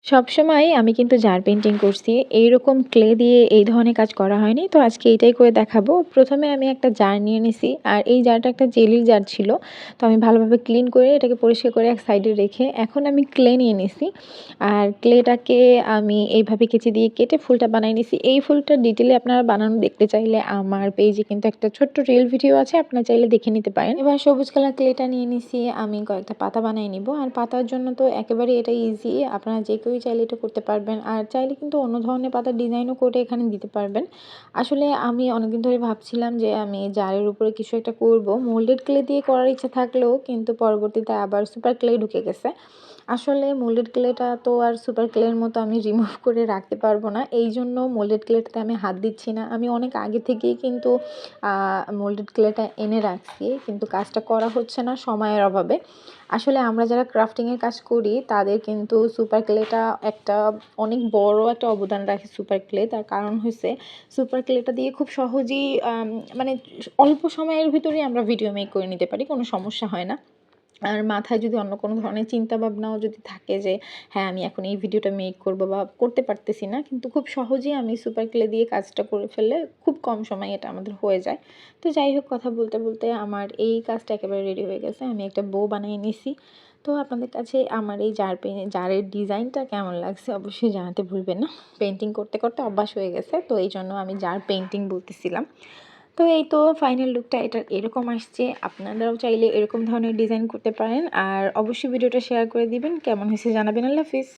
সবসময় আমি কিন্তু জার পেইন্টিং করছি। এইরকম ক্লে দিয়ে এই ধরনের কাজ করা হয়নি। তো আজকে এটাই করে দেখাবো। ১ম এ আমি একটা জার নিয়ে নিছি। আর এই জারটা একটা জেলির জার ছিল। তো আমি ভালোভাবে ক্লিন করে এটাকে পরিষ্কার করে এক সাইডে রেখে এখন আমি ক্লে নিয়ে নিছি। আর ক্লেটাকে আমি এইভাবে কেচি দিয়ে কেটে ফুলটা বানায় নিছি। এই ফুলটা ডিটেইলে আপনারা বানানো দেখতে চাইলে আমার পেজে কিন্তু একটা ছোট্ট রিল ভিডিও আছে। আপনারা চাইলে দেখে নিতে পারেন। এবার সবুজ কালার ক্লেটা নিয়ে নিছি। আমি কয়েকটা পাতা বানায় নিব। আর পাতার জন্য তো একেবারে এটা ইজি। আপনারা যে কেউই চাইলে এটা করতে পারবেন। আর চাইলে কিন্তু অন্য ধরনের পাতার ডিজাইনও করে এখানে দিতে পারবেন। আসলে আমি অনেকদিন ধরে ভাবছিলাম যে আমি জারের উপরে কিছু একটা করব। মোল্ডেড ক্লে দিয়ে করার ইচ্ছা থাকলেও কিন্তু পরবর্তীতে আবার সুপার ক্লে ঢুকে গেছে। আসলে মোল্ডেড ক্লেটা তো আর সুপার ক্লের মতো আমি রিমুভ করে রাখতে পারবো না। এইজন্য মোল্ডেড ক্লেটাতে আমি হাত দিচ্ছি না। আমি অনেক আগে থেকেই কিন্তু মোল্ডেড ক্লেটা এনে রাখছি। কিন্তু কাজটা করা হচ্ছে না সময়ের অভাবে। আসলে আমরা যারা ক্রাফটিংয়ের কাজ করি তাদের কিন্তু সুপার ক্লেটা একটা অনেক বড় একটা অবদান রাখে সুপার ক্লে। তার কারণ হইছে সুপার ক্লেটা দিয়ে খুব সহজেই মানে অল্প সময়ের ভিতরেই আমরা ভিডিও মেক করে নিতে পারি। কোনো সমস্যা হয় না। আর মাথায় যদি অন্য কোনো ধরনের চিন্তাভাবনাও যদি থাকে যে হ্যাঁ, আমি এখন এই ভিডিওটা মেক করব বা করতে পারতেছি না। কিন্তু খুব সহজেই আমি সুপার ক্লে দিয়ে কাজটা করে ফেললে খুব কম সময়ে এটা আমাদের হয়ে যায়। তো যাই হোক কথা বলতে, বলতে আমার এই কাজটা একেবারে রেডি হয়ে গেছে। আমি একটা বো বানিয়ে নিছি। তো আপনাদের কাছে আমার এই জারের ডিজাইনটা কেমন লাগছে অবশ্যই জানাতে ভুলবেন না। পেইন্টিং করতে, করতে অভ্যাস হয়ে গেছে। তো এইজন্য আমি জার পেইন্টিং বলতেছিলাম। তো এই তো ফাইনাল লুকটা এটার এরকম আসছে। আপনারাও চাইলে এরকম ধরনের ডিজাইন করতে পারেন। আর অবশ্যই ভিডিওটা শেয়ার করে দিবেন। কেমন হয়েছে জানাবেন। আল্লাহ হাফিজ।